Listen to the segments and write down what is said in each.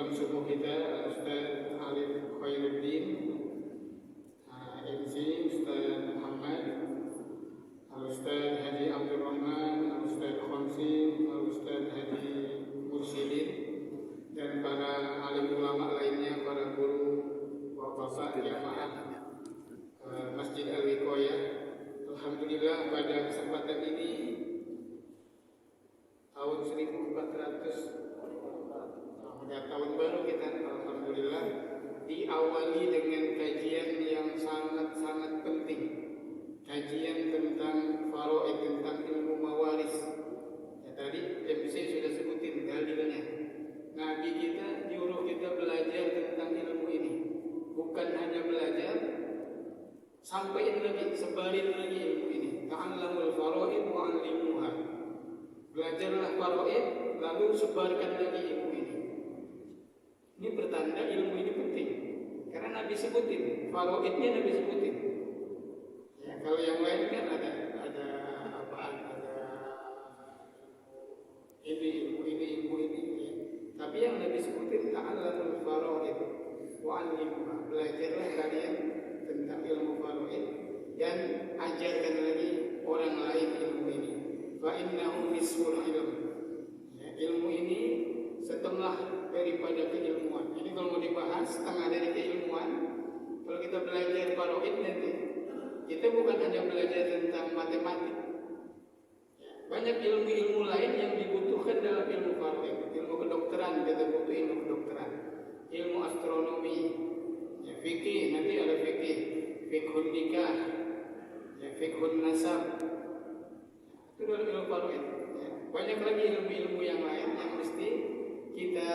imam subuh kita Ustaz Alif Khairuddin, MC Ustaz Muhammad, Ustaz Haji Abdul Rahman, Ustaz Khamsin, Ustaz Haji Mursyidin, dan para alim ulama lainnya, para guru, bapak-bapak jamaah Masjid Al-Wiqayah. Alhamdulillah pada kesempatan ini tahun 1400 tahun baru kita, alhamdulillah, diawali dengan kajian yang sangat-sangat penting. Kajian tentang faraid, tentang ilmu mawaris. Ya, tadi MC sudah sebutin dalilnya. Nabi kita nyuruh kita belajar tentang ilmu ini. Bukan hanya belajar, sampaikan lagi, sebarin lagi ilmu ini. Ta'allamul faraid wa 'allimuha. Belajarlah faraid, lalu sebarkan lagi ilmu ini. Ini pertanda ilmu ini penting. Karena Nabi sebutin, faraidnya Nabi sebutin. Ya, kalau yang lain kan ada ilmu ini. Ya. Tapi yang Nabi sebutin ta'allamul faraid wa 'allimuha. Belajarlah kalian tentang ilmu faraid dan ajarkan lagi orang lain ilmu ini. Fa innahu nisful ilm. Ya, ilmu ini setengah daripada keilmuan. Ini kalau mau dibahas setengah dari keilmuan. Kalau kita belajar faraid nanti, kita bukan hanya belajar tentang matematik. Ya, banyak ilmu-ilmu lain yang dibutuhkan dalam ilmu faraid. Ilmu kedokteran, kita butuh ilmu kedokteran. Ilmu astronomi, ya, fikih, nanti ada fikih, fikhun nikah, ya, fikhun nasab. Itu dalam ilmu faraid. Ya, banyak lagi ilmu-ilmu yang lain yang mesti kita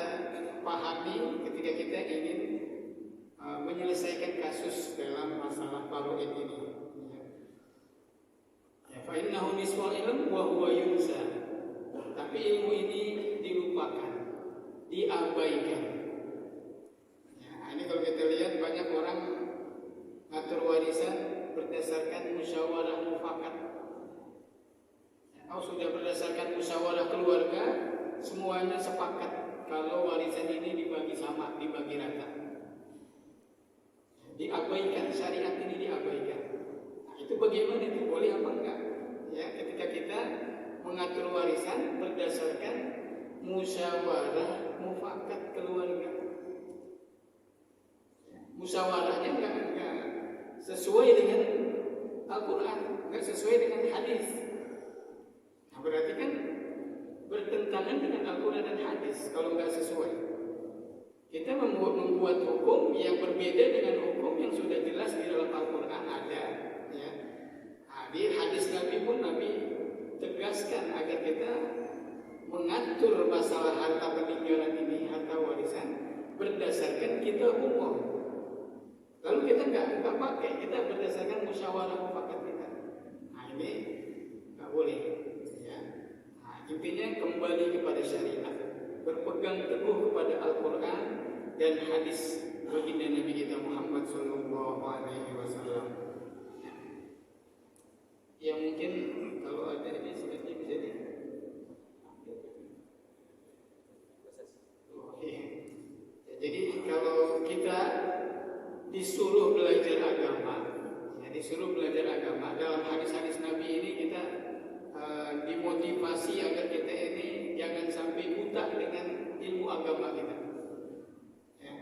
pahami ketika kita ingin menyelesaikan kasus dalam masalah faraid ini. Ya, fa innahu nisful ilm wa huwa yunsa. Tapi ilmu ini dilupakan, diabaikan. Ya, ini kalau kita lihat banyak orang ngatur warisan berdasarkan musyawarah mufakat. Kalau sudah berdasarkan musyawarah keluarga, semuanya sepakat kalau warisan ini dibagi sama, dibagi rata. Diabaikan, syariat ini diabaikan. Nah, itu bagaimana, itu boleh apa enggak? Ya, ketika kita mengatur warisan berdasarkan musyawarah mufakat keluarga. Ya, musyawarahnya enggak sesuai dengan Al-Quran, enggak sesuai dengan hadis. Nah, berarti kan bertentangan dengan Al-Quran dan hadis kalau nggak sesuai. Kita membuat hukum yang berbeda dengan hukum yang sudah jelas di dalam Al-Quran ada. Ya. Nah, di hadis Nabi pun Nabi tegaskan agar kita mengatur masalah harta peninggalan ini, harta warisan berdasarkan kitab umum. Lalu kita nggak pakai, kita berdasarkan musyawarah mufakat kita. Nah, ini nggak boleh. Intinya kembali kepada syariat, berpegang teguh kepada Al-Quran dan hadis baginda Nabi kita Muhammad SAW. Ya mungkin kalau ada ini sebenarnya bisa di. Ya, jadi kalau kita disuruh belajar agama, ya disuruh belajar agama dalam hadis-hadis Nabi ini kita dimotivasi agar kita ini jangan sampai buta dengan ilmu agama kita.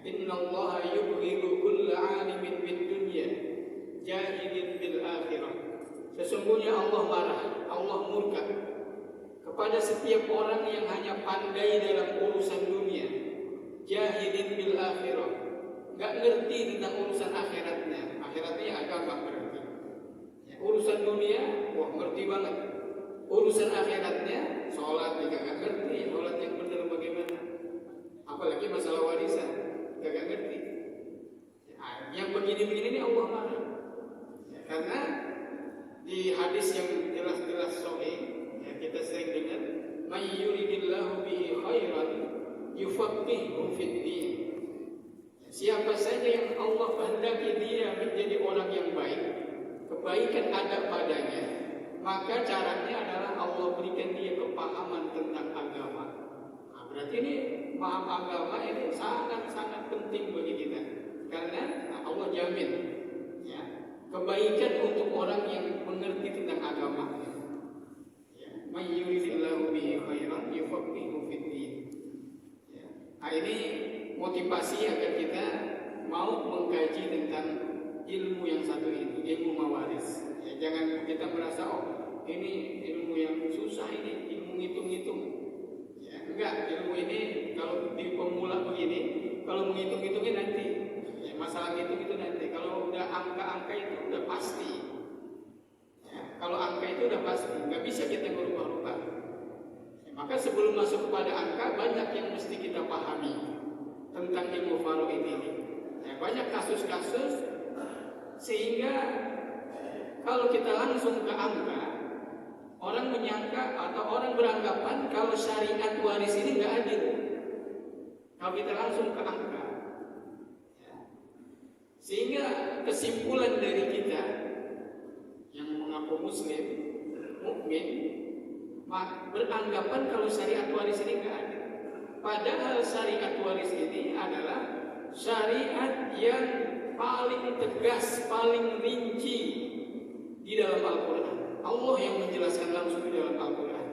Innallaha yubghidu kulla 'alimin bid dunya jahidin bil akhirah. Sesungguhnya Allah marah, Allah murka kepada setiap orang yang hanya pandai dalam urusan dunia, jahidin bil akhirah, enggak ngerti tentang urusan akhiratnya. Akhiratnya agama berarti. Ya, urusan dunia, wah ngerti banget. Urusan akhiratnya, sholat juga gak ngerti, sholat yang benar bagaimana. Apalagi masalah warisan, gak ngerti. Ya, yang begini-begini ini Allah marah. Ya, karena di hadis yang jelas-jelas sahih, ya, kita sering dengar, "May yuridillahu bihi khairan yufaqqihhu fid din." Siapa saja yang Allah kehendaki dia menjadi orang yang baik, kebaikan ada padanya, maka caranya adalah Allah berikan dia kepahaman tentang agama. Nah, berarti ini paham agama ini sangat kebaikan untuk orang yang mengerti tentang agama. May yuridillahu bihi khairan yufaqihu fid din. Ini motivasi agar kita mau mengkaji tentang ilmu yang satu ini, ilmu mawaris. Jangan kita merasa ini ilmu yang susah, ini ilmu ngitung-ngitung. Enggak, ilmu ini kalau di pemula begini, kalau menghitung-hitungnya nanti. Masalah ngitung itu nanti. Kalau udah angka-angka itu udah pasti. Kalau angka itu udah pasti, nggak bisa kita berubah-ubah. Maka sebelum masuk kepada angka, banyak yang mesti kita pahami tentang ilmu faraid ini. Banyak kasus-kasus sehingga kalau kita langsung ke angka, orang menyangka atau orang beranggapan kalau syariat waris ini nggak adil. Kalau kita langsung ke angka, sehingga kesimpulan dari kita yang mengaku muslim, mukmin, beranggapan kalau syariat waris ini nggak ada. Padahal syariat waris ini adalah syariat yang paling tegas, paling rinci di dalam Al-Quran. Allah yang menjelaskan langsung di dalam Al-Quran.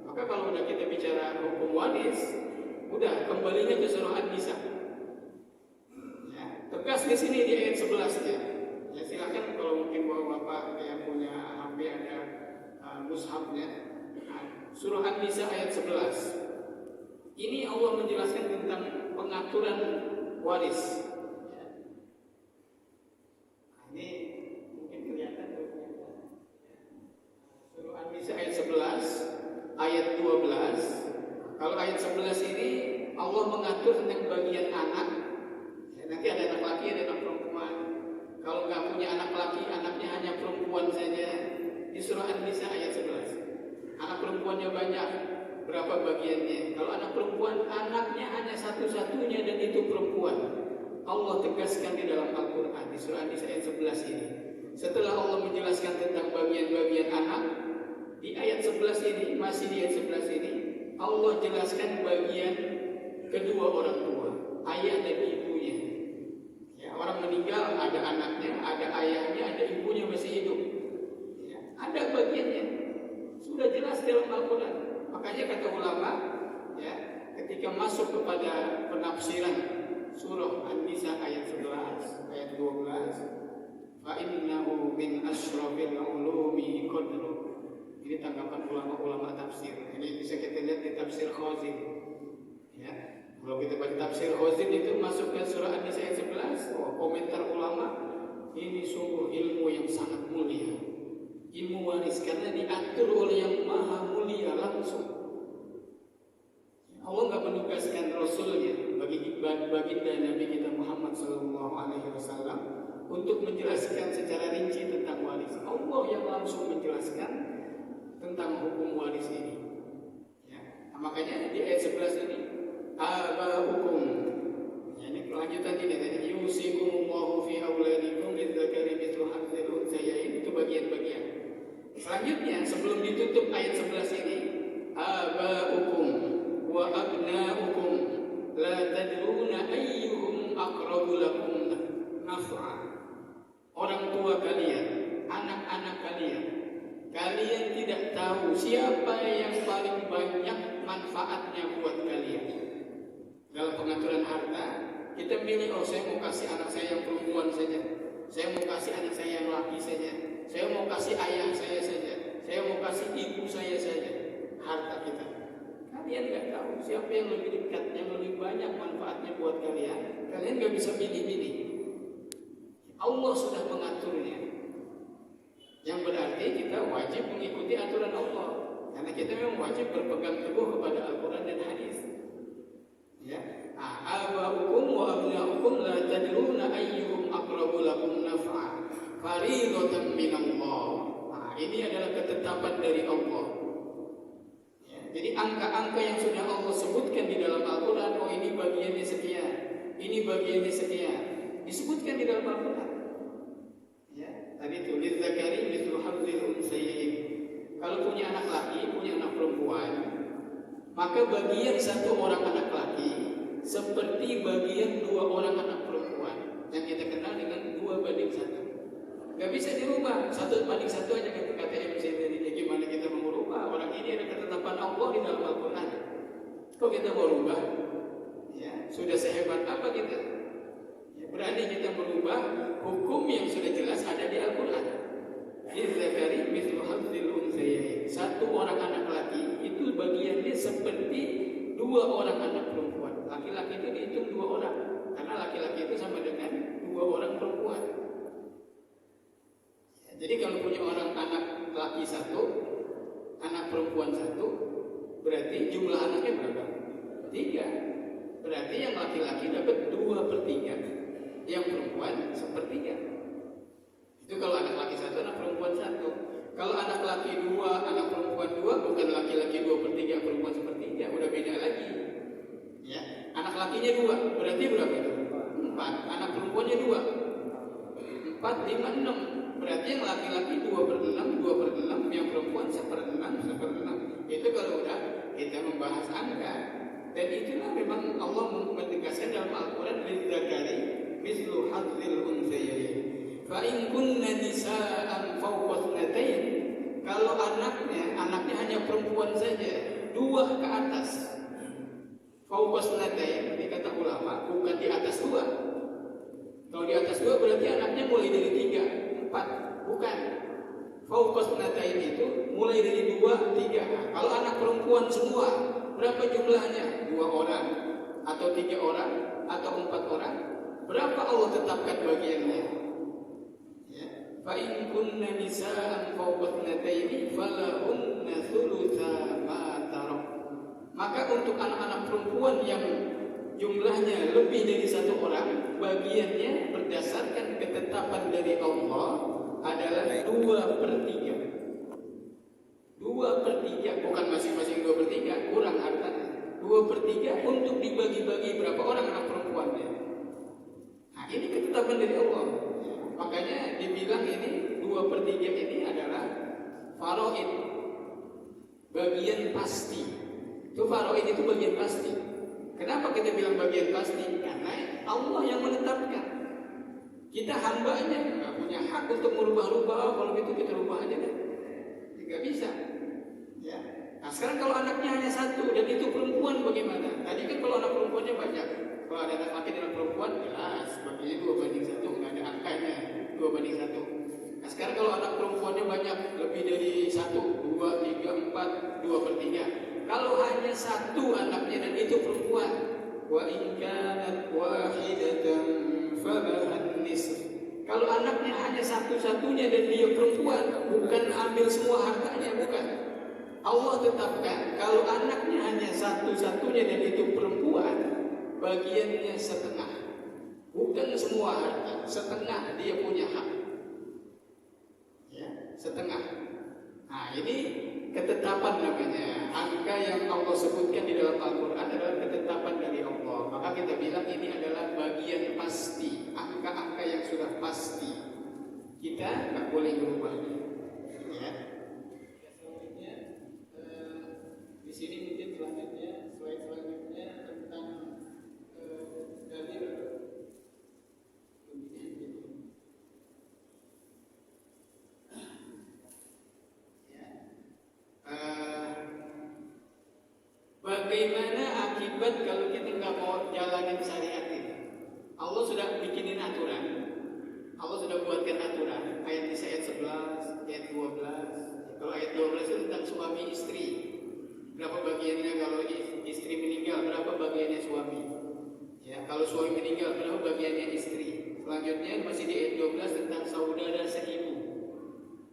Maka kalau udah kita bicara hukum waris, udah kembalinya ke surah An-Nisa. Tegas di sini di ayat 11 ya. Silakan kalau mungkin bapak yang punya HP ada mushafnya. Surah An-Nisa ayat 11. Ini Allah menjelaskan tentang pengaturan waris. Ini mungkin kelihatan. Surah An-Nisa ayat 11, ayat 12. Kalau ayat 11 ini Allah mengatur tentang bagian anak. Nanti ada anak laki, ada anak perempuan. Kalau nggak punya anak laki, anaknya hanya perempuan saja. Di surah An-Nisa ayat 11. Anak perempuannya banyak, berapa bagiannya? Kalau anak perempuan, anaknya hanya satu-satunya dan itu perempuan. Allah tegaskan di dalam Al-Quran di surah An-Nisa ayat 11 ini. Setelah Allah menjelaskan tentang bagian-bagian anak, di ayat 11 ini, masih di ayat 11 ini, Allah jelaskan bagian kedua orang tua, ayah dan ibunya. Orang meninggal, ada anaknya, ada ayahnya, ada ibunya masih hidup. Ada bagiannya. Sudah jelas dalam Al-Quran. Makanya kata ulama, ketika masuk kepada penafsiran surah An-Nisa ayat 11, ayat 12, fa'innahu min asyrafil ulumi qadru. Ini tanggapan ulama-ulama tafsir. Ini bisa kita lihat di tafsir Khazin. Kalau kita baca tafsir Khazin itu masuk ke surah An-Nisa ayat 11, komentar ulama, ini sungguh ilmu yang sangat mulia. Ilmu waris karena diatur oleh yang maha mulia langsung. Allah nggak menugaskan Rasulnya bagi baginda Nabi kita Muhammad SAW untuk menjelaskan secara rinci tentang waris. Allah yang langsung menjelaskan tentang hukum waris ini. Makanya di ayat 11 ini, aba'ukum. Ini kelanjutan ini tadi, yusikumullahu fi auladikum lidzakari mithlu hadzil unthayain. Itu bagian-bagian. Selanjutnya sebelum ditutup ayat 11 ini, aba'ukum wa abna'ukum la tadruna ayyuhum aqrabu lakum naf'a. Orang tua kalian, anak-anak kalian, kalian tidak tahu siapa yang paling banyak manfaatnya buat kalian. Dalam pengaturan harta, kita milih, saya mau kasih anak saya yang perempuan saja, saya mau kasih anak saya yang laki saja, saya mau kasih ayah saya saja, saya mau kasih ibu saya saja. Harta kita, kalian nggak tahu siapa yang lebih dekat, yang lebih banyak manfaatnya buat kalian. Kalian nggak bisa pilih-pilih. Allah sudah mengaturnya. Yang berarti kita wajib mengikuti aturan Allah, karena kita memang wajib berpegang teguh kepada Al-Quran dan hadis. Aba'ukum wa abna'ukum la tadruna ayyuhum aqrabu lakum naf'a fariidatan minallah. Ini adalah ketetapan dari Allah. Jadi angka-angka yang sudah Allah sebutkan di dalam Al-Quran, ini bagiannya sekian, ini bagiannya sekian, disebutkan di dalam Al-Quran. Tadi itu lidzakari mithlu hadzil unthayain. Kalau punya anak laki, punya anak perempuan, maka bagian satu orang anak laki seperti bagian dua orang anak perempuan, yang kita kenal dengan 2:1. Gak bisa dirubah. 2 orang anak perempuan. Laki-laki itu dihitung 2 orang, karena laki-laki itu sama dengan 2 orang perempuan. Ya, jadi kalau punya orang anak laki 1, anak perempuan 1, berarti jumlah anaknya berapa? 3. Berarti yang laki-laki dapat 2/3, yang perempuan 1/3. Itu kalau anak laki 1, anak perempuan 1. Kalau anak laki 2, anak perempuan 2, bukan laki-laki 2/3, perempuan 1/3, udah beda lagi. Ya, anak lakinya 2, berarti berapa itu? 4. Anak perempuannya 2, 4, 5, 6. Berarti yang laki-laki 2/6, 2/6, yang perempuan 1/6, 1/6. Itu kalau udah kita membahas angka. Dan itulah memang Allah menegaskan dalam Al-Quran, lidzakari mislu hadzil unthayayn. Fa in kunna nisaan fawqa tsnatayn, kalau anaknya hanya perempuan saja, 2 ke atas. Fawqa tsnatayn, kata ulama, bukan di atas 2. Kalau di atas 2 berarti anaknya mulai dari 3, 4, bukan. Fawqa tsnatayn itu mulai dari 2, 3. Kalau anak perempuan semua, berapa jumlahnya? 2 orang atau 3 orang atau 4 orang? Berapa Allah tetapkan bagiannya? Ya. Fa in kunna nisaan fawqa tsnatayn falahunna thulutsa ma tarak. Maka untuk anak-anak perempuan yang jumlahnya lebih dari 1 orang, bagiannya berdasarkan ketetapan dari Allah adalah 2/3. 2/3, bukan masing-masing 2/3, kurang hartanya. 2/3 untuk dibagi-bagi berapa orang anak perempuannya. Nah, ini ketetapan dari Allah. Makanya dibilang ini 2/3 ini adalah faraid, bagian pasti. Itu faraid itu bagian pasti. Kenapa kita bilang bagian pasti? Karena Allah yang menetapkan. Kita hambanya nggak punya hak untuk merubah-rubah. Kalau gitu kita rubah aja kan? Nggak bisa. Ya. Nah sekarang kalau anaknya hanya 1 dan itu perempuan bagaimana? Tadi kan kalau anak perempuannya banyak. Kalau ada anak laki dan perempuan jelas bagiannya 2/1, nggak ada angkanya 2/1. Nah sekarang kalau anak perempuannya banyak, lebih dari 1, 2, 3, 4, 2/3. Kalau hanya 1 anaknya dan itu perempuan, wa in kanat wahidatan falahan nisf. Kalau anaknya hanya satu-satunya dan dia perempuan, bukan ambil semua hartanya, bukan. Allah tetapkan kalau anaknya hanya satu-satunya dan itu perempuan, bagiannya setengah. Bukan semua harta, setengah dia punya hak. Ya, setengah. Nah, ini ketetapan namanya. Angka yang Allah sebutkan di dalam Al-Quran adalah ketetapan dari Allah. Maka kita bilang ini adalah bagian pasti, angka-angka yang sudah pasti. Kita nggak boleh berubahnya. Ya. Selanjutnya, di sini mungkin slide selanjutnya tentang dalil. Bagaimana akibat kalau kita nggak mau jalanin syariat ini? Allah sudah bikinin aturan. Allah sudah buatkan aturan. Ayat 11, ayat 12. Kalau ayat 12 itu tentang suami istri. Berapa bagiannya kalau istri meninggal? Berapa bagiannya suami? Ya, kalau suami meninggal berapa bagiannya istri? Selanjutnya masih di ayat 12 tentang saudara seibu.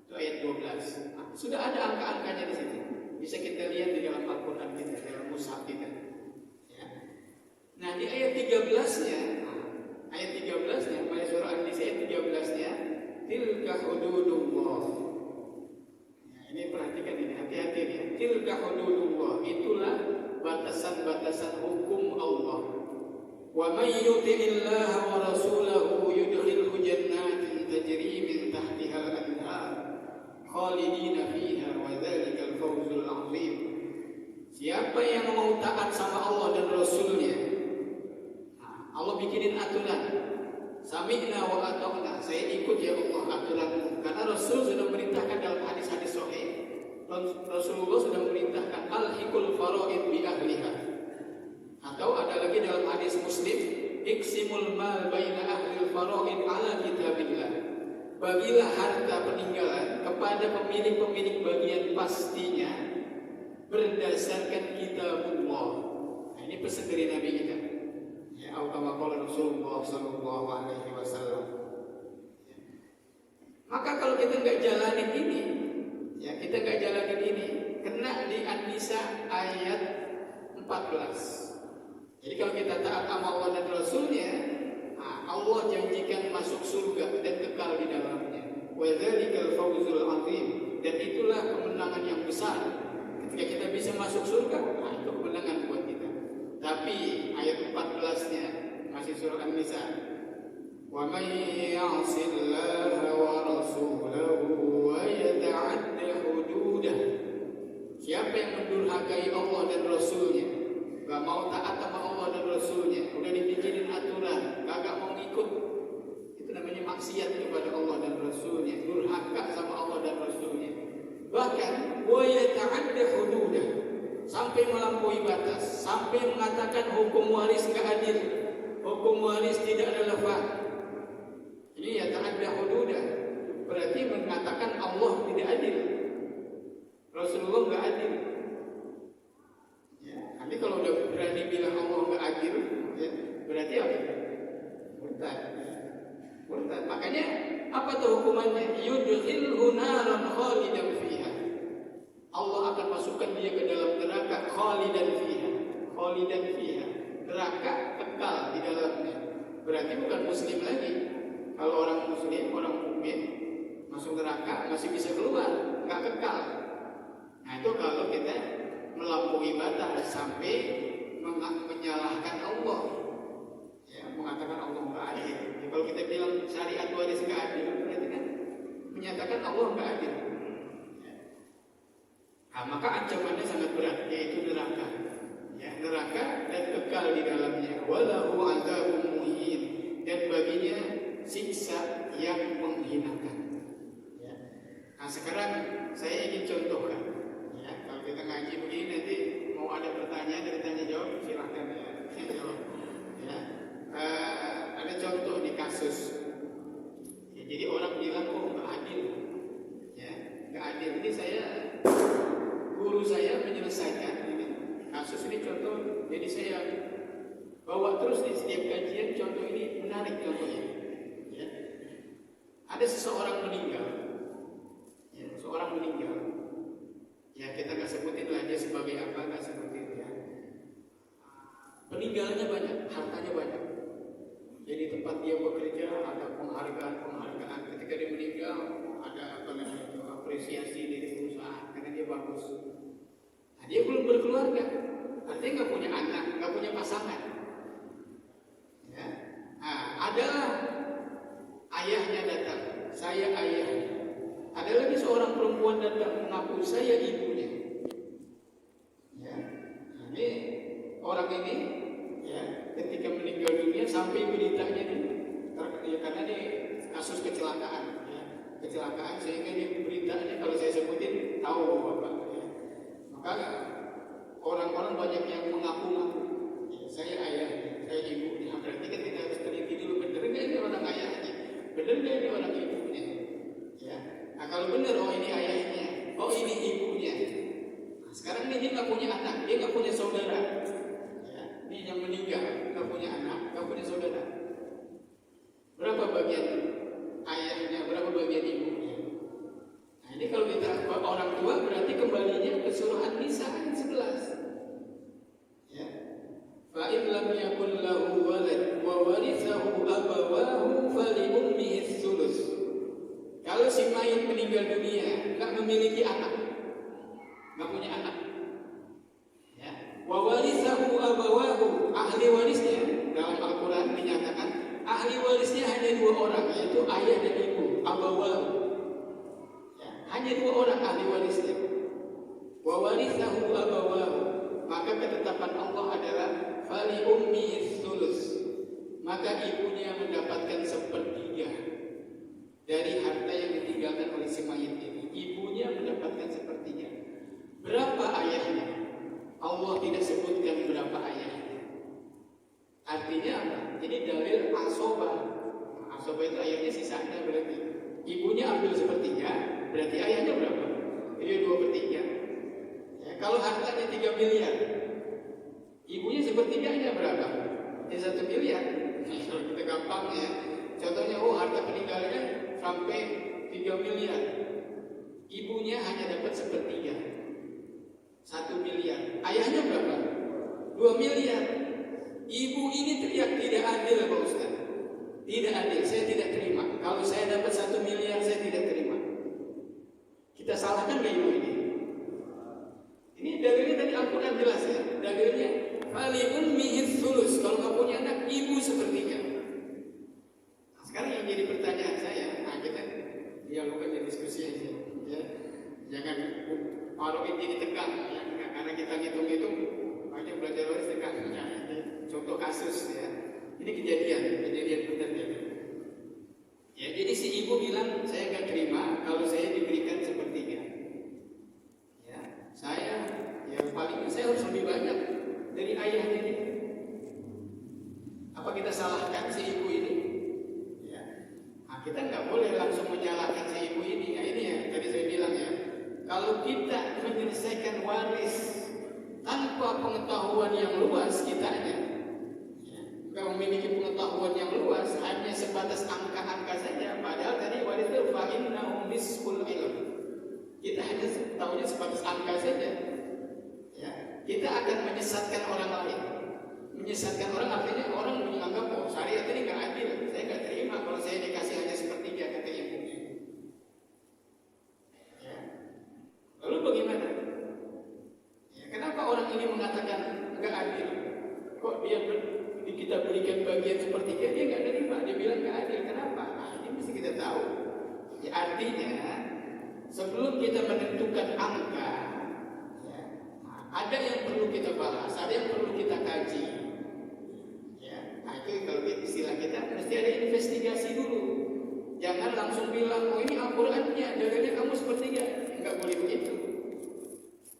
Itu ayat 12. Nah, sudah ada angka-angkanya di situ. Bisa kita lihat di dalam Al-Quran kita, dalam mushaf kita. Ya. Nah di ayat 13-nya, pada surah An-Nisa ayat 13-nya, tilka hududullah. Nah, ini perhatikan ini, hati-hati ya. Tilka hududullah, itulah batasan-batasan hukum Allah. Wa may yuti'illaha wa rasulahu yudkhilhu jannatin tajri min tahtiha al-anhar khalidina fiha wa dzalikal fawzul 'azim. Siapa yang mau taat sama Allah dan Rasulnya, Allah bikinin aturan. Sami'na wa ata'na, saya ikut ya Allah aturanmu. Karena Rasul sudah merintahkan dalam hadis-hadis sahih. Rasulullah sudah merintahkan al-hikul faraid bi ahliha. Atau ada lagi dalam hadis Muslim, iksimul mal baina ahlil faraid ala kitabillah. Bagilah harta peninggalan kepada pemilik-pemilik bagian pastinya berdasarkan kitabullah. Ini pesan dari Nabi kita. Ya, Al-Qawqala Rasulullah Sallallahu Alaihi Wasallam. Maka kalau kita nggak jalanin ini, ya kita nggak jalanin ini, kena di An-Nisa ayat 14. Jadi kalau kita taat sama Allah dan Rasulnya, Allah janjikan masuk surga dan kekal di dalamnya. Wa dzalikal fawzul 'azim, dan itulah kemenangan yang besar. Ketika kita bisa masuk surga, itu kemenangan buat kita. Tapi ayat 14-nya masih surah An-Nisa. Wa may ya'sillaha wa rasulahu wa yata'adda hududah. Siapa yang mendurhakai Allah dan Rasulnya, gak mau taat sama Allah dan Rasulnya, udah dibikinin aturan, kagak mau ngikut, itu namanya maksiat kepada Allah dan Rasulnya, durhaka sama Allah dan Rasulnya. Bahkan wa yata'adda hududah, sampai melampaui batas, sampai mengatakan hukum waris gak adil, hukum waris tidak relevan. Ini yata'adda hududah, berarti mengatakan Allah tidak adil, Rasulullah nggak adil. Ya, nanti kalau udah berani bilang Allah nggak adil, ya, berarti apa? Murtad. Murtad. Makanya apa tuh hukumannya? Yudkhilhu naran khalidan fiha. Allah akan masukkan dia ke dalam neraka khalidan fiha. Khalidan fiha. Neraka kekal di dalamnya. Berarti bukan muslim lagi. Kalau orang muslim, orang mukmin masuk neraka masih bisa keluar, nggak kekal. Nah itu kalau kita melampaui batas sampai menyalahkan Allah, ya, mengatakan Allah nggak adil. Ya, kalau kita bilang syariat waris nggak adil, berarti kan menyatakan Allah nggak adil. Ya. Nah, maka ancamannya sangat berat, yaitu neraka. Ya, neraka dan kekal di dalamnya. Walahu adzabun muhin, dan baginya siksa yang menghinakan. Ya. Nah sekarang saya ingin contohkan. Kalau kita ngaji begini nanti mau ada pertanyaan dari tanya jawab silahkan ya. Ya. Ada contoh di kasus. Ya, jadi orang bilang nggak adil, ya nggak adil. Ini guru saya menyelesaikan ini kasus ini contoh. Jadi saya bawa terus di setiap kajian contoh ini menarik contohnya. Ya. Ada seseorang meninggal, ya, seorang meninggal. Ya kita nggak sebutin lah dia sebagai apa, nggak sebutin ya. Peninggalannya banyak, hartanya banyak. Jadi tempat dia bekerja ada penghargaan. Ketika dia meninggal ada apa namanya apresiasi dari perusahaan karena dia bagus. Nah, dia belum berkeluarga, artinya nggak punya anak, nggak punya pasangan. Ya. Nah, adalah ayahnya datang, saya ayahnya. Ada lagi seorang perempuan datang mengaku saya ibunya. Ya, ini orang ini, ya, ketika meninggal dunia sampai beritanya ya, karena ini kasus kecelakaan, ya, kecelakaan sehingga ini beritanya kalau saya sebutin tahu bapak. Ya. Maka orang-orang banyak yang mengaku-ngaku, ya, saya ayahnya, saya ibunya. Berarti kan kita harus teliti dulu bener nggak ini orang ayahnya, bener nggak ini orang ibunya. Ya. Nah kalau benar, oh ini ayahnya, oh ini ibunya. Nah, sekarang ini dia nggak punya anak, dia nggak punya saudara. Ya, ini yang meninggal, nggak punya anak, nggak punya saudara. Berapa bagian ayahnya, berapa bagian ibunya? Nah ini kalau kita orang tua berarti kembalinya ke surah An-Nisa ayat 11. Ya. Fa in lam yakul lahu walad wa warithahu abawahu fali ummihi thuluts. Kalau si mayit meninggal dunia, nggak memiliki anak, nggak punya anak, ya. Wa warithahu abawahu, ahli warisnya dalam Al-Quran dinyatakan ahli warisnya hanya 2 orang, yaitu ayah dan ibu, abawahu. Ya, hanya 2 orang ahli warisnya. Wa warithahu abawahu, maka ketetapan Allah adalah fali ummihi thuluts, maka ibunya mendapatkan 1/3 dari harta yang ditinggalkan oleh si mayit ini. Ibunya mendapatkan 1/3. Berapa ayahnya? Allah tidak sebutkan berapa ayahnya. Artinya apa? Jadi dalil asobah. Asobah itu ayahnya sisanya berarti. Ibunya ambil 1/3, berarti ayahnya berapa? Jadi 2/3. Ya, kalau hartanya 3 miliar, ibu Ibunya sepertiganya berapa? Ya 1 miliar. Kalau kita gampang ya. Contohnya, harta peninggalannya sampai 3 miliar. Ibunya hanya dapat sepertiga, 1 miliar. Ayahnya berapa? 2 miliar. Ibu ini teriak, tidak adil Pak Ustaz. Tidak adil, saya tidak terima. Kalau saya dapat 1 miliar, saya tidak terima. Kita salahkan ke ibu ini? Ini dalilnya dari Al-Quran jelas ya. Dalilnya falibun mihis sulus. Kalau nggak punya anak, ibu sepertiga. Nah, sekarang yang jadi pertanyaan saya, kita dialog aja, diskusi aja. Ya. Jangan kalau ini ditekan ya. Karena kita ngitung-ngitung banyak belajar waris tekan. Ya. Contoh kasus ya. Ini kejadian benar ya. Ya, jadi si ibu bilang saya nggak terima kalau saya diberikan sepertiga. Ya, saya paling saya harus lebih banyak dari ayahnya ini. Apa kita salahkan si ibu ini? Ya, nah, kita nggak boleh langsung menyalahkan si ibu ini. Ya, ini ya tadi saya bilang ya. Kalau kita menyelesaikan waris tanpa pengetahuan yang luas kitanya. Kalau memiliki pengetahuan yang luas hanya sebatas angka-angka saja, padahal tadi waris itu fa'innahu nisful ilm. Kita hanya tahunya sebatas angka saja. Ya, kita akan menyesatkan orang lain. Menyesatkan orang artinya orang menganggap syariat ini nggak adil. Saya nggak terima kalau saya dikasih hanya sepertiga kata ibunya. Ya. Lalu bagaimana? Ya, kenapa orang ini mengatakan nggak adil? Kok dia kita berikan bagian sepertiga, dia nggak terima, dia bilang nggak adil. Kenapa? Nah, ini mesti kita tahu. Ya, artinya sebelum kita menentukan angka, ya, ada yang perlu kita bahas, ada yang perlu kita kaji. Ya, nah itu kalau istilah kita mesti ada investigasi dulu. Jangan langsung bilang, ini Al-Qurannya, dalilnya kamu sepertiga, nggak boleh begitu.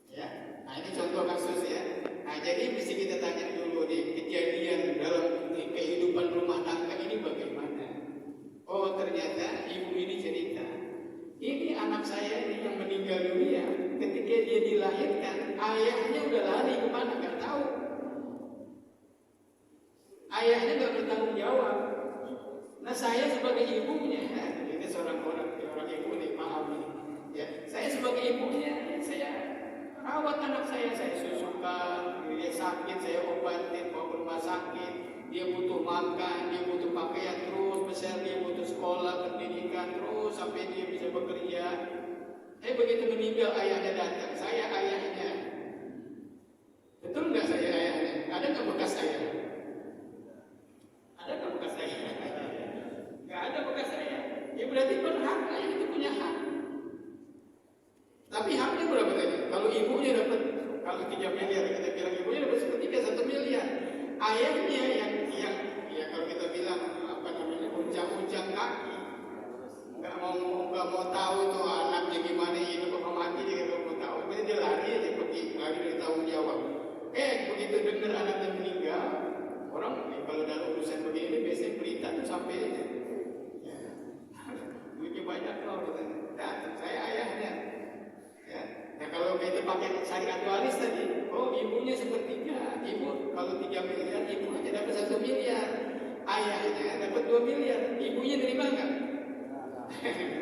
Ya, nah ini contoh kasus ya. Nah jadi mesti kita tanya dulu nih, kejadian dalam kehidupan rumah tangga ini bagaimana? Oh ternyata ibu ini cerita, ini anak saya ini yang meninggal dunia, ketika dia dilahirkan, ayahnya udah lari kemana? Gak tahu. Ayahnya gak bertanggung jawab. Nah saya sebagai ibunya, ini seorang ibu nih paham nih. Ya, saya sebagai ibunya, saya rawat anak saya susukan, dia sakit, saya obatin, bawa ke rumah sakit, dia butuh makan, dia butuh pakaian terus, besar dia butuh sekolah, pendidikan terus, sampai dia bisa bekerja. Begitu meninggal ayahnya datang, saya ayahnya. Betul nggak saya ayahnya? Ada nggak bekas saya? Ada nggak bekas saya? Nggak ada bekas saya. Ya berarti berhak, ayah itu punya hak. Tapi haknya berapa tadi? Kalau ibunya dapat, kalau 3 miliar, kita bilang ibunya dapat sepertiga 1 miliar. Ayahnya yang ya kalau kita bilang uncang-uncang kaki, nggak mau tahu itu anaknya gimana, hidup apa mati, dia nggak mau tahu. Dia lari aja pergi, lari dari tanggung jawab. Begitu dengar anaknya meninggal, orang kalau dalam urusan begini biasanya berita tuh sampai aja. Ya, duitnya banyak loh, datang saya ayahnya. Ya. Nah kalau kita pakai syariat waris tadi, ibunya sepertiga, ibu kalau 3 miliar, ibu hanya dapat 1 miliar, ayahnya dapat 2 miliar, ibunya terima nggak?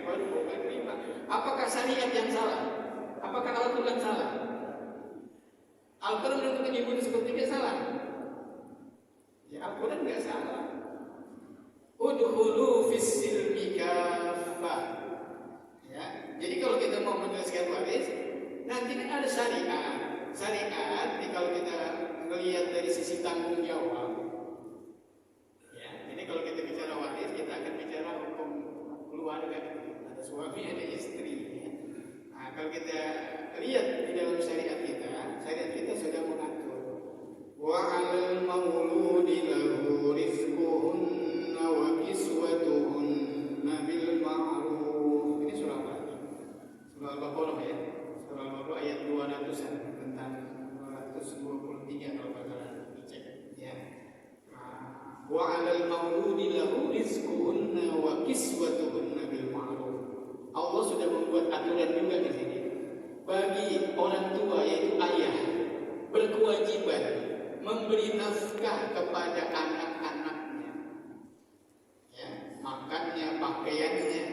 Bukan terima. Apakah syariat yang salah? Apakah Al-Quran salah? Al-Quran menentukan ibu itu sepertiga salah? Ya Al-Quran nggak salah. Udkhulu fis-silmi kaffah. Ya, jadi kalau kita mau menjelaskan waris, nanti kan ada syariat. Syariat, kalau kita melihat dari sisi tanggung jawab, ya, jadi kalau kita bicara waris, kita akan bicara hukum keluarga. Ada suami, ada istri. Ya. Nah, kalau kita lihat di dalam syariat kita sudah mengatur. Wa 'alal mauludi lahu rizquhunna wa kiswatuhunna bil ma'ruf. Ini surah apa? Surah Al-Baqarah ya. Surah Al-Baqarah ayat 200-an tentang 223 kalau bakalan dicek ya. Wa 'alal mauludi lahu rizquhunna wa kiswatuhunna bil ma'ruf. Allah sudah membuat aturan juga di sini. Bagi orang tua yaitu ayah berkewajiban memberi nafkah kepada anak-anaknya, ya, makannya, pakaiannya.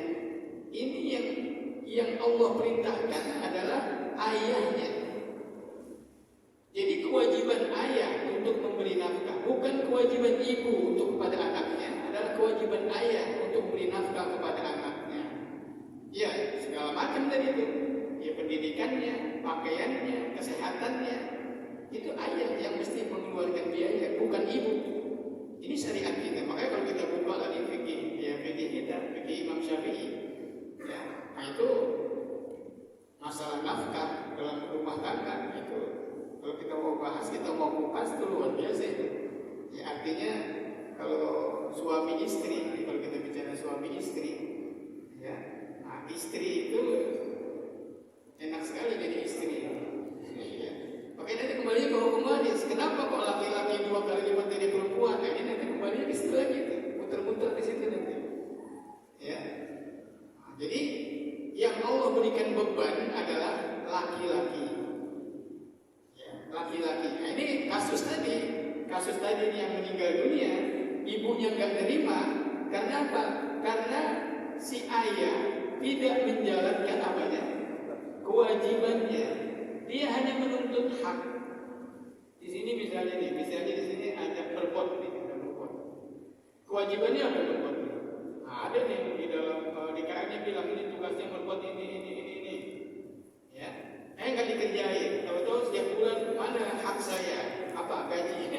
Ini yang Allah perintahkan adalah ayahnya. Jadi kewajiban ayah untuk memberi nafkah, bukan kewajiban ibu untuk kepada anaknya, adalah kewajiban ayah untuk memberi nafkah kepada anaknya. Ya, segala macam dari itu. Ya, pendidikannya, pakaiannya, kesehatannya, itu ayah yang mesti mengeluarkan biaya, bukan ibu. Ini syariat kita. Makanya kalau kita buka lagi fikih, ya fikih kita, fikih Imam Syafi'i, ya, nah itu masalah nafkah dalam rumah tangga itu. Kalau kita mau bahas, kita mau kupas itu luar biasa itu. Ya, artinya kalau suami istri, kalau kita bicara suami istri, ya, nah, istri itu enak sekali jadi istri. Ya. Makanya nanti kembali ke hukum waris. Kenapa kok laki-laki 2 kali lipat dari perempuan? Nah, ini nanti kembali ke situ lagi, muter-muter di situ nanti. Ya. Nah, jadi yang Allah berikan beban adalah laki-laki. Laki-laki. Nah, ini kasus tadi yang meninggal dunia, ibunya nggak terima. Karena apa? Karena si ayah tidak menjalankan apanya, kewajibannya. Dia hanya menuntut hak. Di sini misalnya di sini ada perpot nih, ada perpot. Kewajibannya apa perpot? Nah, ada nih di dalam DKN-nya bilang ini tugasnya perpot ini. Ya. Nggak dikerjain, tahu-tahu setiap bulan mana hak saya, apa gaji.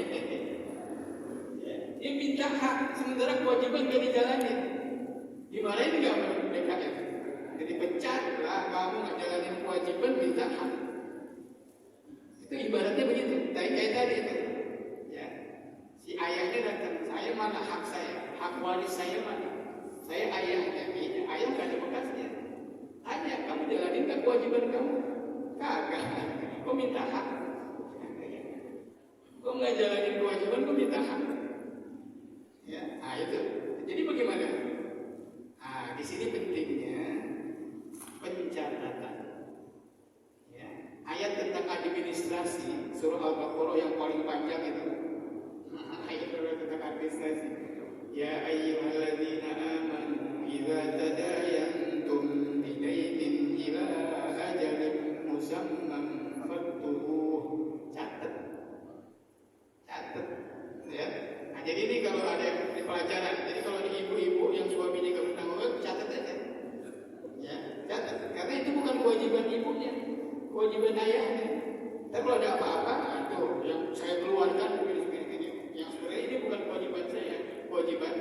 Dia minta hak, sementara kewajiban nggak dijalanin. Dimarahin nggak sama DKM? Jadi pecat lah, kamu nggak jalanin kewajiban, minta hak. Itu ibaratnya begitu, kayak tadi itu. Ya, si ayahnya datang, saya mana hak saya, hak waris saya mana? Saya ayahnya, ayah nggak ada bekasnya. Hanya kamu jalanin nggak kewajiban kamu? Kagak, kau minta hak. Kau nggak jalanin kewajiban, kau minta hak. Ya, nah itu. Jadi bagaimana? Nah, di sini pentingnya pencatatan. Ya, ayat tentang administrasi surah Al-Baqarah yang paling panjang itu. Ayat tentang administrasi. Ya ayyuhalladzina amanu idza tadayantum bidainin ila ajalin musamman faktubuh. Catat ya. Nah, jadi ini kalau ada di pelajaran, jadi kalau di ibu-ibu yang suaminya gak bertanggung jawab, catat aja ya, catat, karena itu bukan kewajiban ibunya, kewajiban ayahnya. Tapi kalau ada apa-apa, nah, itu yang saya keluarkan yang sebenarnya ini bukan kewajiban saya, kewajiban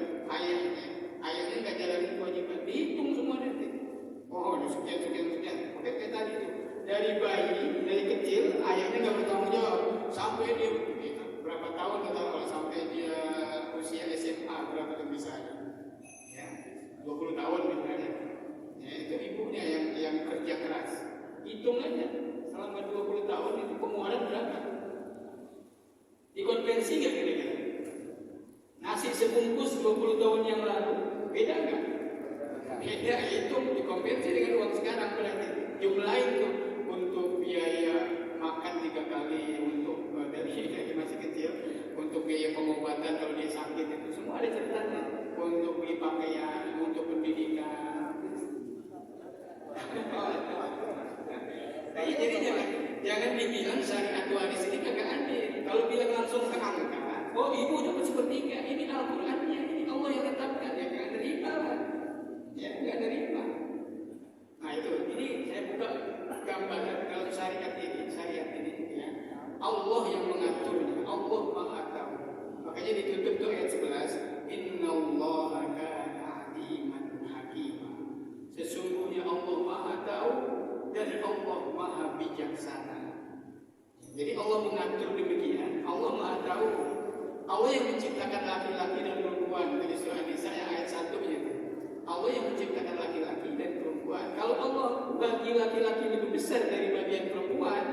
ayahnya gak jalanin kewajiban, dihitung semua nanti. Oh, sekian. Oke, kayak tadi itu. Dari bayi, dari kecil, ayahnya nggak bertanggung jawab sampai dia berapa tahun, kita kalau sampai dia usia SMA berapa tuh misalnya, ya 20 tahun misalnya, ya itu ibunya yang kerja keras. Hitung aja selama 20 tahun itu pengeluaran berapa? Dikonversi nggak kira-kira? Nasi sebungkus 20 tahun yang lalu beda nggak? Beda, hitung dikonversi dengan uang sekarang berarti jumlahin tuh. Untuk biaya makan 3 kali, untuk dari masih kecil, untuk biaya pengobatan kalau dia sakit itu semua ada ceritanya. Untuk beli pakaian, untuk pendidikan. Nah, jadi jangan dibilang syariat waris ini kagak adil. Kalau bilang langsung ke angka, oh ibu dapat sepertiga, ini Al-Qur'annya, ini Allah yang tetapkan, ya nggak nerima lah, ya nggak nerima. Nah itu, jadi saya buka gambaran dalam syariat ini ya. Allah yang mengaturnya, Allah Maha Tahu. Makanya ditutup tuh ayat 11, Innallaha kana aliman hakima. Sesungguhnya Allah Maha Tahu dan Allah Maha Bijaksana. Jadi Allah mengatur demikian, Allah Maha Tahu. Allah yang menciptakan laki-laki dan perempuan. Dari surah An-Nisa ayat 1 menyatakan Allah yang menciptakan laki-laki dan perempuan. Kalau Allah bagi laki-laki lebih besar dari bagian perempuan,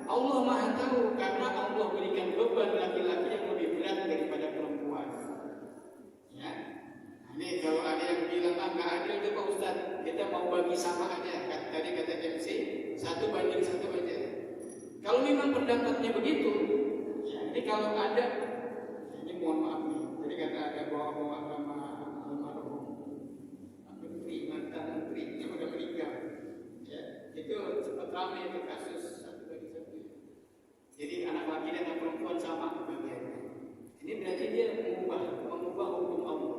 Allah Maha Tahu karena Allah berikan beban laki-laki yang lebih berat daripada perempuan. Ya, ini kalau ada yang bilang nggak adil itu Pak Ustaz, kita mau bagi sama aja. Tadi kata MC 1:1 aja. Kalau memang pendapatnya begitu, ya Jadi kalau ada, ini mohon maaf nih, jadi kata ada bawa-bawa nama almarhum menteri, mantan menteri yang udah meninggal, ya itu sempat ramai itu kasus satu dari satu. Jadi anak laki dan anak perempuan sama bagiannya. Ini berarti dia mengubah hukum Allah.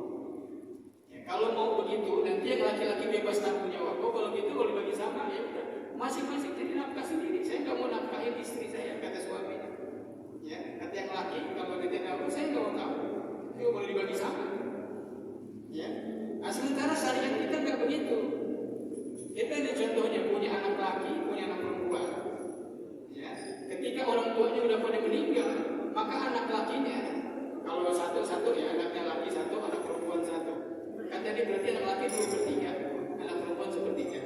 Ya, kalau mau begitu, nanti yang laki-laki bebas tanggung jawab. Oh kalau gitu kalau dibagi sama ya udah, masing-masing jadi nafkah sendiri. Saya nggak mau nafkahin istri saya, kata suaminya. Ya, kata yang laki, kalau dia tahu, saya nggak mau tahu. Itu boleh dibagi sama. Ya, nah, sementara syariat kita nggak begitu. Kita ini contohnya punya anak laki, punya anak perempuan. Ya, ketika orang tuanya udah pada meninggal, maka anak lakinya, kalau satu-satu ya, anaknya laki satu, anak perempuan satu. Kan tadi berarti anak laki 2/3, anak perempuan 1/3.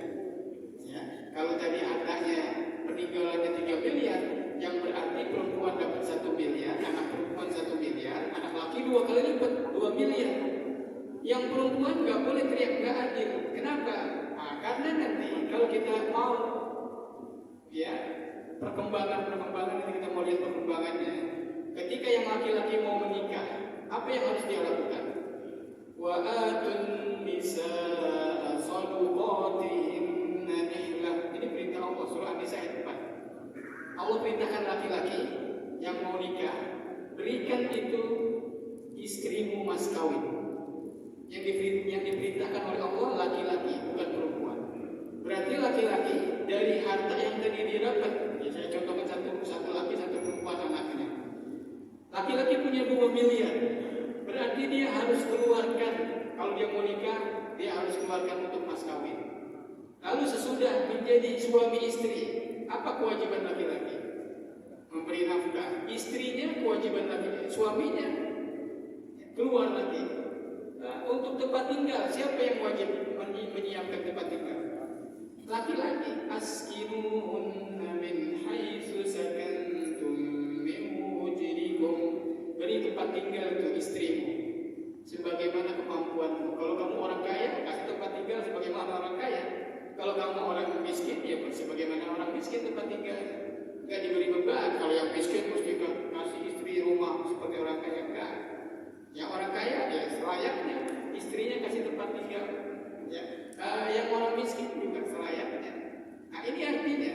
Ya, kalau tadi anaknya peninggalannya 3 miliar, yang berarti perempuan dapat 1 miliar, anak perempuan 1 miliar, anak laki 2 kali lipat 2 miliar. Yang perempuan nggak boleh teriak nggak adil. Kenapa? Nah, karena nanti kalau kita mau, ya perkembangan ini kita mau lihat perkembangannya. Ketika yang laki-laki mau menikah, apa yang harus dia lakukan? Wa atun nisaa shaduqatihinna nihlah. Ini perintah Allah surah An-Nisa ayat 4. Allah perintahkan laki-laki yang mau nikah, berikan itu istrimu mas kawin. Yang diperintahkan oleh Allah laki-laki, bukan perempuan. Berarti laki-laki dari harta yang tadi dia dapat, ya saya contohkan satu laki, satu perempuan anaknya. Laki-laki punya 2 miliar, berarti dia harus keluarkan, kalau dia mau nikah, dia harus keluarkan untuk mas kawin. Lalu sesudah menjadi suami istri, apa kewajiban laki-laki? Memberi nafkah. Istrinya kewajiban laki-laki, suaminya keluar lagi. Nah, untuk tempat tinggal, siapa yang wajib menyiapkan tempat tinggal? Laki-laki. Askinuhunna min haitsu sakantum min wujdikum. Beri tempat tinggal untuk istrimu sebagaimana kemampuanmu. Kalau kamu orang kaya, kasih tempat tinggal sebagaimana orang kaya. Kalau kamu orang miskin, ya sebagaimana orang miskin tempat tinggal. Enggak diberi beban. Kalau yang miskin mesti kasih istri rumah seperti orang kaya, enggak. Yang orang kaya ya selayaknya istrinya kasih tempat tinggal. Ya, yang orang miskin juga selayaknya. Nah ini artinya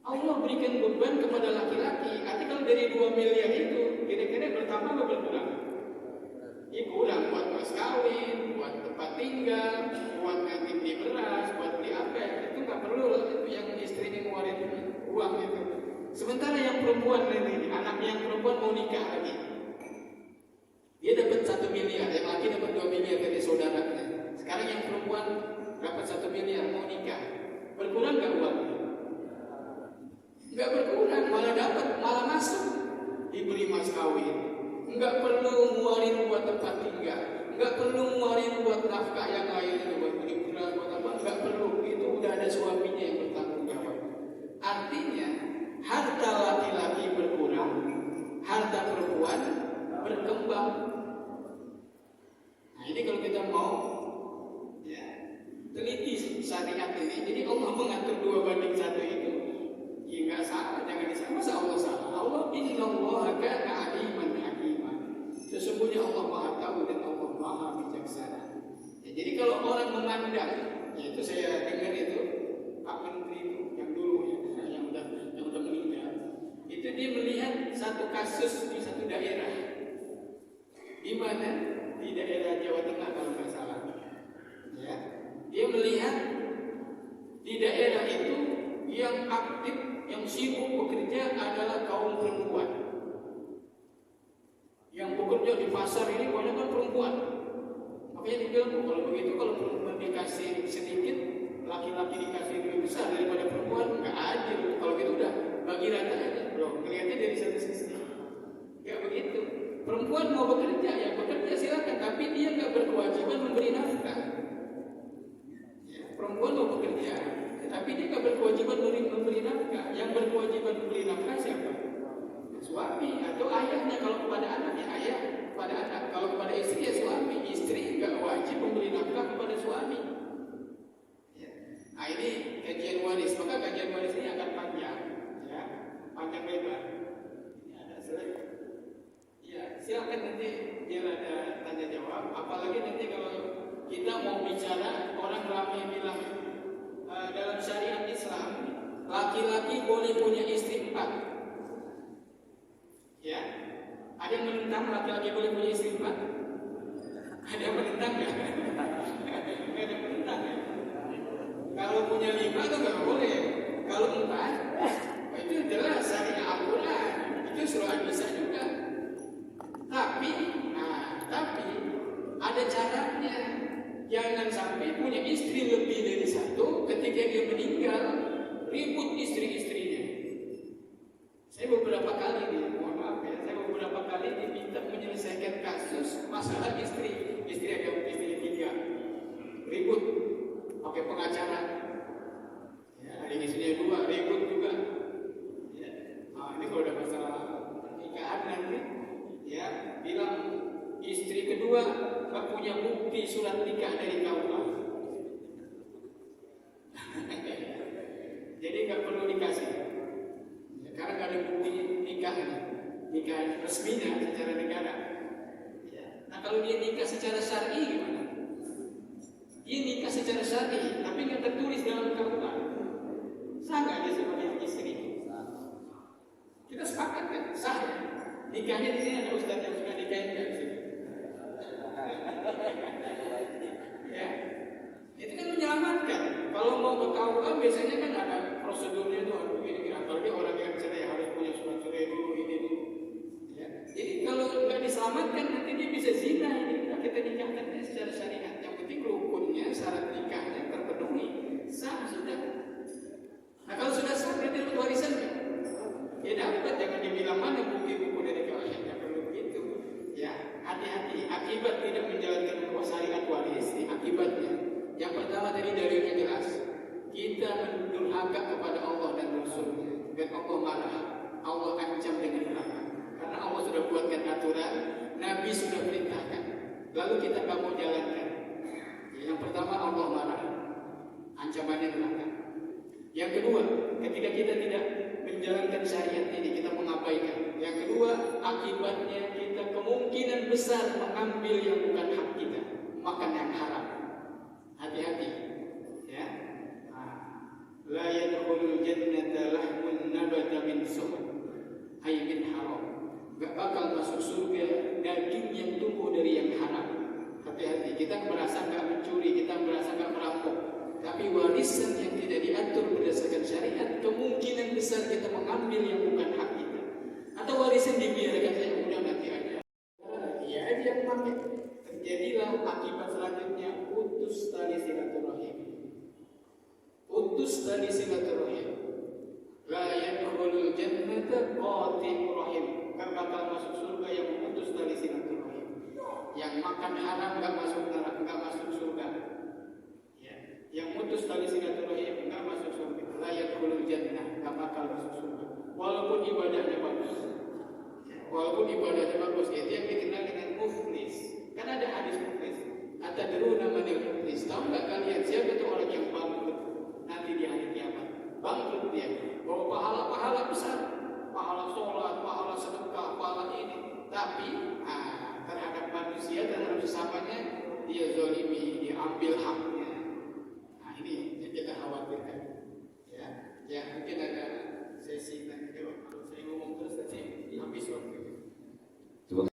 Allah berikan beban kepada laki-laki. Artinya kalau dari 2 miliar itu kira-kira bertambah atau berkurang? Ya kurang buat mas kawin, buat tempat tinggal, buat nanti beli beras, buat beli apa? Itu nggak perlu itu yang istrinya ngeluarin uang itu. Sementara yang perempuan ini, anaknya yang perempuan mau nikah lagi. Dia dapat 1 miliar, yang laki dapat 2 miliar dari saudaranya. Sekarang yang perempuan dapat 1 miliar mau nikah, berkurang nggak uangnya? Nggak berkurang, malah masuk. Diberi mas kawin, nggak perlu ngeluarin buat tempat tinggal, nggak perlu ngeluarin buat nafkah yang lain, buat beli beras, buat apa, nggak perlu. Itu udah ada suaminya yang bertanggung jawab. Artinya harta laki-laki berkurang, harta perempuan berkembang. Nah ini kalau kita mau ya teliti syariat ini, jadi Allah mengatur 2/1 itu, ya nggak salah, jangan disamakan. Masa Allah salah? Allah innallaha kana aliman hakiman. Sesungguhnya Allah Maha Tahu dan Allah Maha Bijaksana. Ya, jadi kalau orang memandang, yaitu saya dengar itu Pak Menteri itu yang dulu ya, yang udah meninggal, itu dia melihat satu kasus di satu daerah, di mana di daerah Jawa Tengah kalau nggak salah, ya, dia melihat di daerah itu yang aktif, yang sibuk bekerja adalah kaum perempuan. Yang bekerja di pasar ini banyak kan perempuan. Makanya dia bilang, kalau begitu kalau perempuan dikasih sedikit, laki-laki dikasih lebih besar daripada perempuan, nggak adil. Kalau gitu udah bagi rata aja. Loh, kelihatannya dari satu sisi. Ya begitu. Perempuan mau bekerja, ya bekerja silakan, tapi dia nggak berkewajiban memberi nafkah. Ya, perempuan mau bekerja, tapi dia nggak berkewajiban memberi nafkah. Yang berkewajiban memberi nafkah siapa? Suami atau ayahnya. Kalau kepada anak ya ayah, kepada anak. Kalau kepada istri ya suami. Istri nggak wajib memberi nafkah kepada suami. Ya. Nah ini kajian waris. Maka kajian waris ini akan panjang, ya, panjang lebar. Ini ada Ya, silakan nanti biar ada tanya jawab. Apalagi nanti kalau kita mau bicara orang ramai bilang dalam syariat Islam laki-laki boleh punya istri 4. Ya, ada yang menentang laki-laki boleh punya istri 4? Ada yang menentang nggak? Nggak ada yang menentang ya. Kalau punya 5 itu nggak boleh. Kalau 4, itu jelas syariat Al-Quran. Itu suruh bisa juga. Tapi ada caranya. Jangan sampai punya istri lebih dari 1, ketika dia meninggal ribut istri-istrinya. Saya beberapa kali diminta menyelesaikan kasus masalah istri ada istri 3 ribut pakai pengacara. Ya, ada yang istrinya 2 ribut juga. Ya. Nah, ini kalau ada masalah pernikahan nanti, ya bilang istri kedua gak punya bukti surat nikah dari KUA. Jadi gak perlu dikasih. Ya, karena gak ada bukti nikah resminya secara negara. Ya. Nah kalau dia nikah secara syar'i gimana? Dia nikah secara syar'i tapi gak tertulis dalam KUA. Sah gak dia sebagai istri? Kita sepakat kan? Sah. Nikahnya di sini ada ustaz yang suka nikahin nggak di sini? Ya, itu kan menyelamatkan. Kalau mau ke KUA biasanya kan ada prosedurnya tuh, begini. Apalagi orang yang cerai harus punya surat cerai dulu ini dulu. Ya. Jadi kalau nggak diselamatkan nanti dia bisa zina ini. Kita nikahkan secara syariat. Yang penting rukunnya, syarat nikahnya terpenuhi, sah sudah. Nah kalau sudah sah berarti dapat warisan kan? Ya dapat, jangan dibilang mana bukti-bukti dari KUA. Ya, hati-hati. Akibat tidak menjalankan syariat waris, akibatnya yang pertama tadi dalilnya jelas. Kita mendurhaka kepada Allah dan Rasulnya, dan Allah marah. Allah ancam dengan neraka. Karena Allah sudah buatkan aturan, Nabi sudah perintahkan. Lalu kita nggak mau jalankan. Yang pertama Allah marah, ancamannya neraka. Yang kedua, ketika kita tidak menjalankan syariat ini, kita mengabaikan. Yang kedua, akibatnya kita kemungkinan besar mengambil yang bukan hak kita, makan yang haram. Hati-hati, ya. La yadkhulul jannata lahmun nabata min suhud, ay min haram. Gak bakal masuk surga daging yang tumbuh dari yang haram. Hati-hati, kita merasa gak mencuri, kita merasa gak merampok. Tapi warisan yang tidak diatur berdasarkan syariat, kemungkinan besar kita mengambil yang bukan hak kita. Atau warisan dibiarkan saja, udah nanti aja. Dia aja yang pakai. Terjadilah akibat selanjutnya putus tali silaturahim. Putus tali silaturahim. La yadkhulul jannata qati'ur rahim. Kan bakal masuk surga yang memutus tali silaturahim. Yang makan haram enggak masuk neraka, enggak masuk surga. Yang putus tali silaturahim enggak masuk surga. La yadkhulul jannah, enggak bakal masuk surga. Walaupun ibadahnya bagus. Itu yang dikenal dengan muflis. Kan ada hadis muflis. Atadruna manil muflis. Tahu enggak kalian siapa itu orang